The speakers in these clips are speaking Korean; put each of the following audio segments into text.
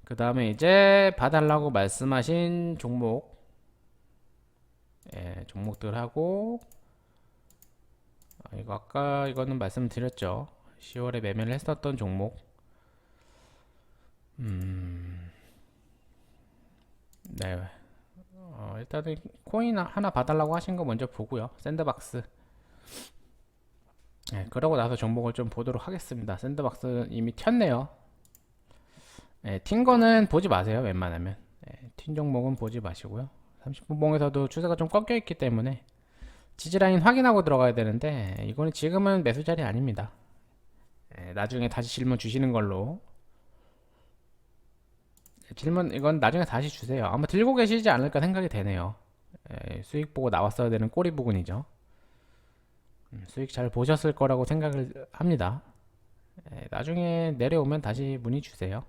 그 다음에 이제 봐달라고 말씀하신 종목, 종목들 하고, 이거 아까 이거는 말씀드렸죠. 10월에 매매를 했었던 종목. 네. 일단은 코인 하나 봐달라고 하신 거 먼저 보고요. 샌드박스. 그러고 나서 종목을 좀 보도록 하겠습니다. 샌드박스 이미 튀었네요. 튄 거는 보지 마세요. 웬만하면. 튄 종목은 보지 마시고요. 30분 봉에서도 추세가 좀 꺾여 있기 때문에 지지라인 확인하고 들어가야 되는데 이거는 지금은 매수 자리 아닙니다. 나중에 다시 질문 주시는 걸로. 질문 이건 나중에 다시 주세요. 아마 들고 계시지 않을까 생각이 되네요. 수익 보고 나왔어야 되는 꼬리 부분이죠. 수익 잘 보셨을 거라고 생각을 합니다. 나중에 내려오면 다시 문의 주세요.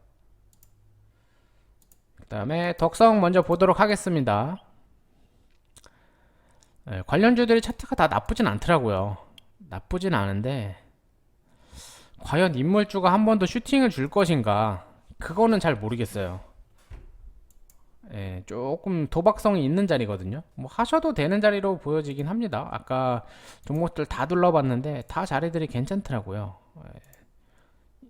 그 다음에 덕성 먼저 보도록 하겠습니다. 관련주들이 차트가 다 나쁘진 않더라고요. 나쁘진 않은데 과연 인물주가 한 번 더 슈팅을 줄 것인가, 그거는 잘 모르겠어요. 조금 도박성이 있는 자리거든요. 뭐 하셔도 되는 자리로 보여지긴 합니다. 아까 종목들 다 둘러봤는데 다 자리들이 괜찮더라고요.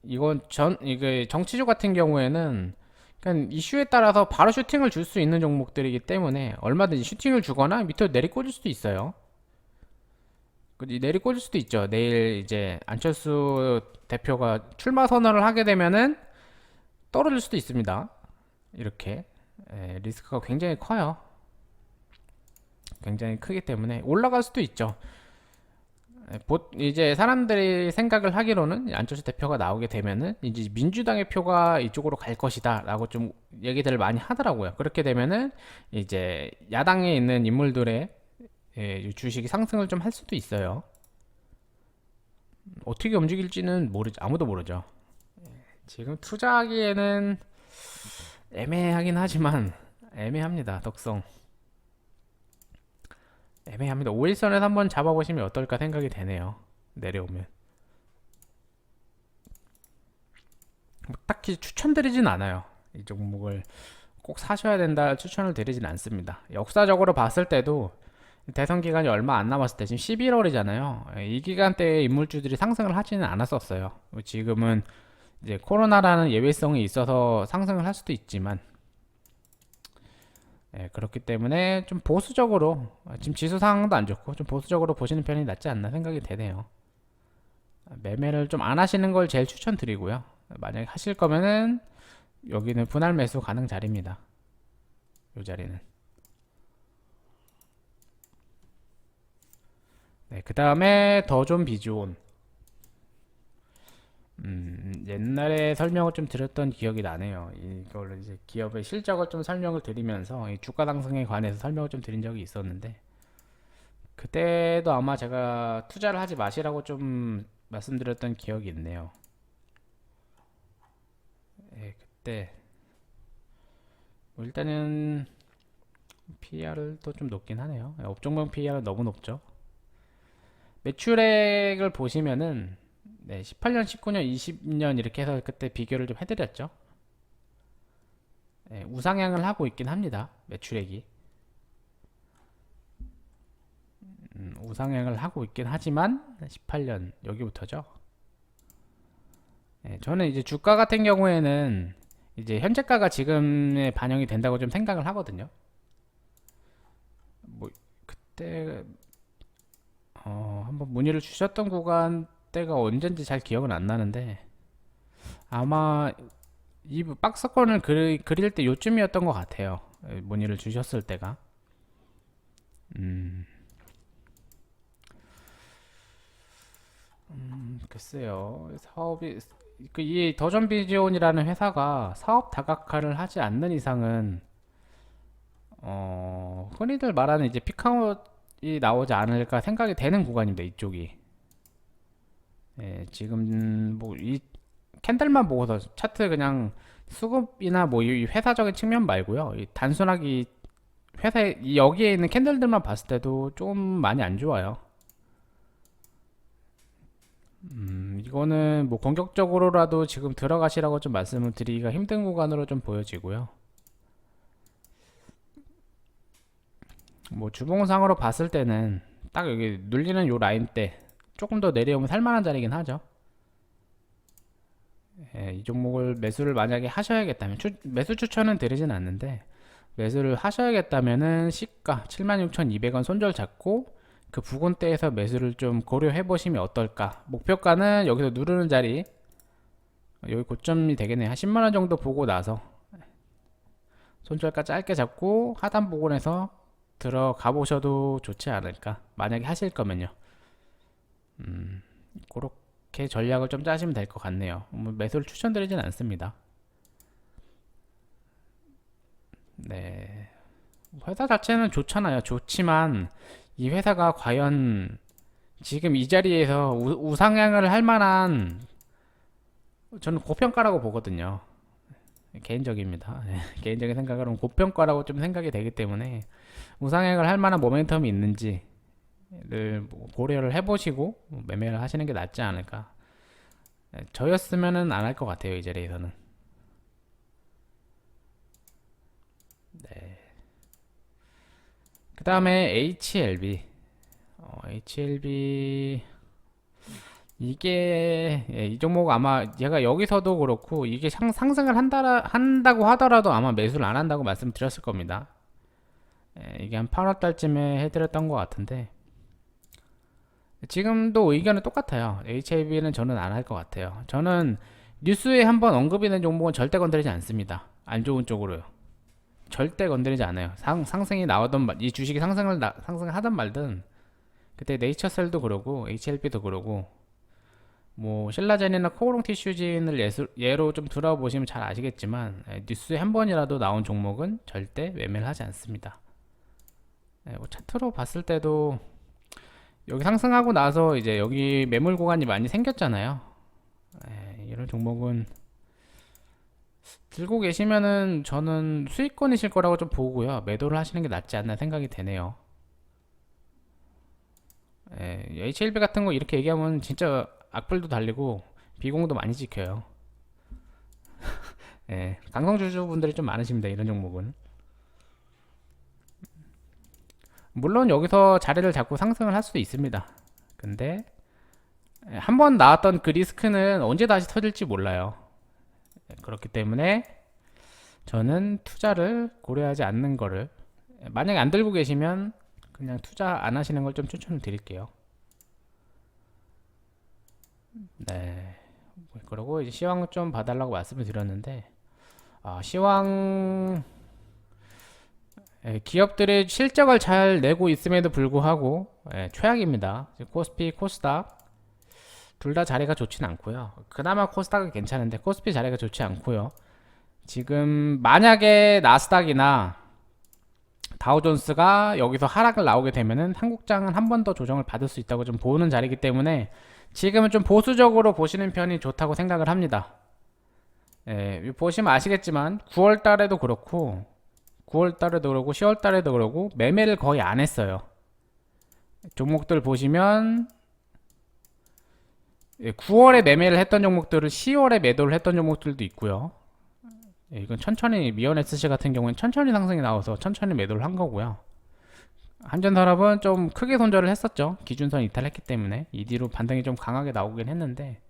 이게 정치주 같은 경우에는 그냥 이슈에 따라서 바로 슈팅을 줄 수 있는 종목들이기 때문에 얼마든지 슈팅을 주거나 밑으로 내리꽂을 수도 있어요. 내리꽂을 수도 있죠. 내일 이제 안철수 대표가 출마 선언을 하게 되면은 떨어질 수도 있습니다. 이렇게 리스크가 굉장히 커요. 굉장히 크기 때문에 올라갈 수도 있죠. 이제 사람들이 생각을 하기로는 안철수 대표가 나오게 되면은 이제 민주당의 표가 이쪽으로 갈 것이다 라고 좀 얘기들을 많이 하더라고요. 그렇게 되면은 이제 야당에 있는 인물들의 주식이 상승을 좀 할 수도 있어요. 어떻게 움직일지는 모르죠. 아무도 모르죠. 지금 투자하기에는 애매하긴 하지만 애매합니다. 덕성 애매합니다. 5일선에서 한번 잡아보시면 어떨까 생각이 되네요. 내려오면 딱히 추천드리진 않아요. 이 종목을 꼭 사셔야 된다 추천을 드리진 않습니다. 역사적으로 봤을 때도 대선 기간이 얼마 안 남았을 때 지금 11월이잖아요. 이 기간대에 인물주들이 상승을 하지는 않았었어요. 지금은 이제 코로나라는 예외성이 있어서 상승을 할 수도 있지만 그렇기 때문에 좀 보수적으로, 지금 지수 상황도 안 좋고 좀 보수적으로 보시는 편이 낫지 않나 생각이 되네요. 매매를 좀 안 하시는 걸 제일 추천드리고요. 만약에 하실 거면은 여기는 분할 매수 가능 자리입니다. 이 자리는. 네, 그 다음에 더 좀 비주온. 옛날에 설명을 좀 드렸던 기억이 나네요. 이걸로 이제 기업의 실적을 좀 설명을 드리면서 이 주가 상승에 관해서 설명을 좀 드린 적이 있었는데, 그때도 아마 제가 투자를 하지 마시라고 좀 말씀드렸던 기억이 있네요. 그때 뭐 일단은 PER도 좀 높긴 하네요. 업종명 PER은 너무 높죠. 매출액을 보시면은 18년, 19년, 20년 이렇게 해서 그때 비교를 좀 해드렸죠. 우상향을 하고 있긴 합니다. 매출액이. 우상향을 하고 있긴 하지만 18년 여기부터죠. 저는 이제 주가 같은 경우에는 이제 현재가가 지금에 반영이 된다고 좀 생각을 하거든요. 뭐 그때 한번 문의를 주셨던 구간대가 언젠지 잘 기억은 안 나는데 아마 이 박스권을 그릴 때 요쯤이었던 것 같아요. 문의를 주셨을 때가. 글쎄요. 사업이 이 더존비지온이라는 회사가 사업 다각화를 하지 않는 이상은 흔히들 말하는 이제 피카웃이 나오지 않을까 생각이 되는 구간입니다. 이쪽이. 지금 뭐 이 캔들만 보고서 차트 그냥 수급이나 뭐 이 회사적인 측면 말고요. 이 단순하게 회사에 여기에 있는 캔들들만 봤을 때도 좀 많이 안 좋아요. 이거는 뭐 공격적으로라도 지금 들어가시라고 좀 말씀을 드리기가 힘든 구간으로 좀 보여지고요. 뭐 주봉상으로 봤을 때는 딱 여기 눌리는 요 라인 때 조금 더 내려오면 살만한 자리긴 하죠. 예, 이 종목을 매수를 만약에 하셔야겠다면 매수 추천은 드리진 않는데 매수를 하셔야겠다면은 시가 76,200원 손절 잡고 그 부근대에서 매수를 좀 고려해 보시면 어떨까. 목표가는 여기서 누르는 자리, 여기 고점이 되겠네요. 한 10만원 정도 보고 나서 손절가 짧게 잡고 하단 부근에서 들어가 보셔도 좋지 않을까, 만약에 하실 거면요. 그렇게 전략을 좀 짜시면 될 것 같네요. 뭐 매수를 추천드리진 않습니다. 네, 회사 자체는 좋잖아요. 좋지만 이 회사가 과연 지금 이 자리에서 우상향을 할 만한, 저는 고평가라고 보거든요. 개인적입니다. 네, 개인적인 생각으로는 고평가라고 좀 생각이 되기 때문에 우상향을 할 만한 모멘텀이 있는지를 뭐 고려를 해보시고 매매를 하시는 게 낫지 않을까. 네, 저였으면은 안 할 것 같아요, 이 자리에서는. 네. 그 다음에 HLB. HLB 이게, 예, 이 종목 아마 얘가 여기서도 그렇고 이게 상승을 한다고 하더라도 아마 매수를 안 한다고 말씀드렸을 겁니다. 예, 이게 한 8월 달쯤에 해드렸던 것 같은데 지금도 의견은 똑같아요. HIB는 저는 안 할 것 같아요. 저는 뉴스에 한번 언급이 된 종목은 절대 건드리지 않습니다. 안 좋은 쪽으로요. 절대 건드리지 않아요. 상승이 나오던 이 주식이 상승을 하든 말든, 그때 네이처셀도 그러고 HLB도 그러고 뭐 신라젠이나 코오롱 티슈진을 예로 좀 들어보시면 잘 아시겠지만, 뉴스에 한 번이라도 나온 종목은 절대 매매를 하지 않습니다. 뭐 차트로 봤을 때도 여기 상승하고 나서 이제 여기 매물 구간이 많이 생겼잖아요. 이런 종목은 들고 계시면은 저는 수익권이실 거라고 좀 보고요. 매도를 하시는 게 낫지 않나 생각이 되네요. HLB 같은 거 이렇게 얘기하면 진짜 악플도 달리고 비공도 많이 찍혀요. 강성주주분들이 좀 많으십니다, 이런 종목은. 물론 여기서 자리를 잡고 상승을 할 수도 있습니다. 근데 한번 나왔던 그 리스크는 언제 다시 터질지 몰라요. 그렇기 때문에 저는 투자를 고려하지 않는 거를, 만약에 안 들고 계시면 그냥 투자 안 하시는 걸 좀 추천을 드릴게요. 네. 그리고 이제 시황 좀 봐달라고 말씀을 드렸는데, 시황, 기업들의 실적을 잘 내고 있음에도 불구하고 최악입니다. 코스피, 코스닥 둘 다 자리가 좋진 않고요. 그나마 코스닥은 괜찮은데 코스피 자리가 좋지 않고요. 지금 만약에 나스닥이나 다우존스가 여기서 하락을 나오게 되면은 한국장은 한 번 더 조정을 받을 수 있다고 좀 보는 자리이기 때문에 지금은 좀 보수적으로 보시는 편이 좋다고 생각을 합니다. 보시면 아시겠지만 9월 달에도 그렇고 9월 달에도 그러고 10월 달에도 그러고 매매를 거의 안 했어요. 종목들 보시면 9월에 매매를 했던 종목들을 10월에 매도를 했던 종목들도 있고요. 이건 천천히, 미연 SC 같은 경우는 천천히 상승이 나와서 천천히 매도를 한 거고요. 한전산업은 좀 크게 손절을 했었죠. 기준선 이탈했기 때문에 이 뒤로 반등이 좀 강하게 나오긴 했는데,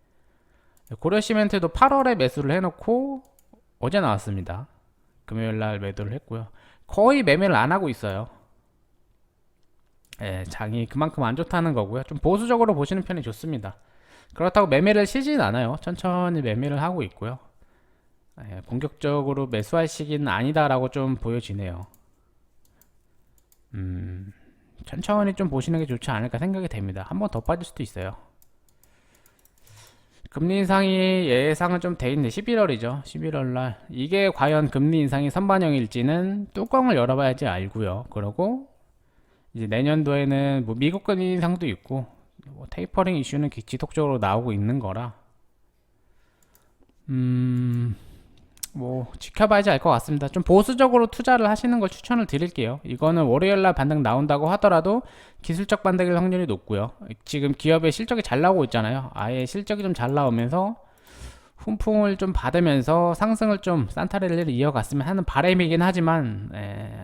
고려시멘트도 8월에 매수를 해놓고 어제 나왔습니다. 금요일날 매도를 했고요. 거의 매매를 안 하고 있어요. 장이 그만큼 안 좋다는 거고요. 좀 보수적으로 보시는 편이 좋습니다. 그렇다고 매매를 쉬진 않아요. 천천히 매매를 하고 있고요. 공격적으로 매수할 시기는 아니다라고 좀 보여지네요. 천천히 좀 보시는 게 좋지 않을까 생각이 됩니다. 한 번 더 빠질 수도 있어요. 금리 인상이 예상은 좀 돼 있는데 11월이죠. 11월 날 이게 과연 금리 인상이 선반영일지는 뚜껑을 열어봐야지 알고요. 그러고 이제 내년도에는 뭐 미국 금리 인상도 있고 뭐 테이퍼링 이슈는 지속적으로 나오고 있는 거라 뭐 지켜봐야지 알 것 같습니다. 좀 보수적으로 투자를 하시는 걸 추천을 드릴게요. 이거는 월요일날 반등 나온다고 하더라도 기술적 반등일 확률이 높고요. 지금 기업의 실적이 잘 나오고 있잖아요. 아예 실적이 좀 잘 나오면서 훈풍을 좀 받으면서 상승을 좀 산타랠리를 이어갔으면 하는 바람이긴 하지만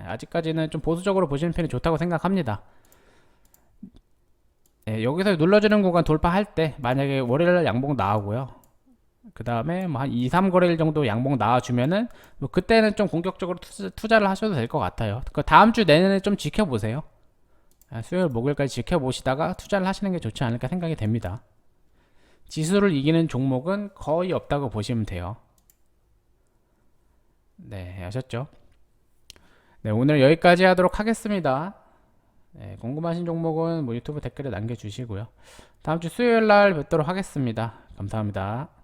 아직까지는 좀 보수적으로 보시는 편이 좋다고 생각합니다. 여기서 눌러주는 구간 돌파할 때 만약에 월요일날 양봉 나오고요. 그 다음에 뭐 한 2, 3거래일 정도 양봉 나와주면은 뭐 그때는 좀 공격적으로 투자를 하셔도 될 것 같아요. 그 다음 주 내내는 좀 지켜보세요. 수요일, 목요일까지 지켜보시다가 투자를 하시는 게 좋지 않을까 생각이 됩니다. 지수를 이기는 종목은 거의 없다고 보시면 돼요. 네, 아셨죠? 네, 오늘 여기까지 하도록 하겠습니다. 네, 궁금하신 종목은 뭐 유튜브 댓글에 남겨주시고요. 다음 주 수요일 날 뵙도록 하겠습니다. 감사합니다.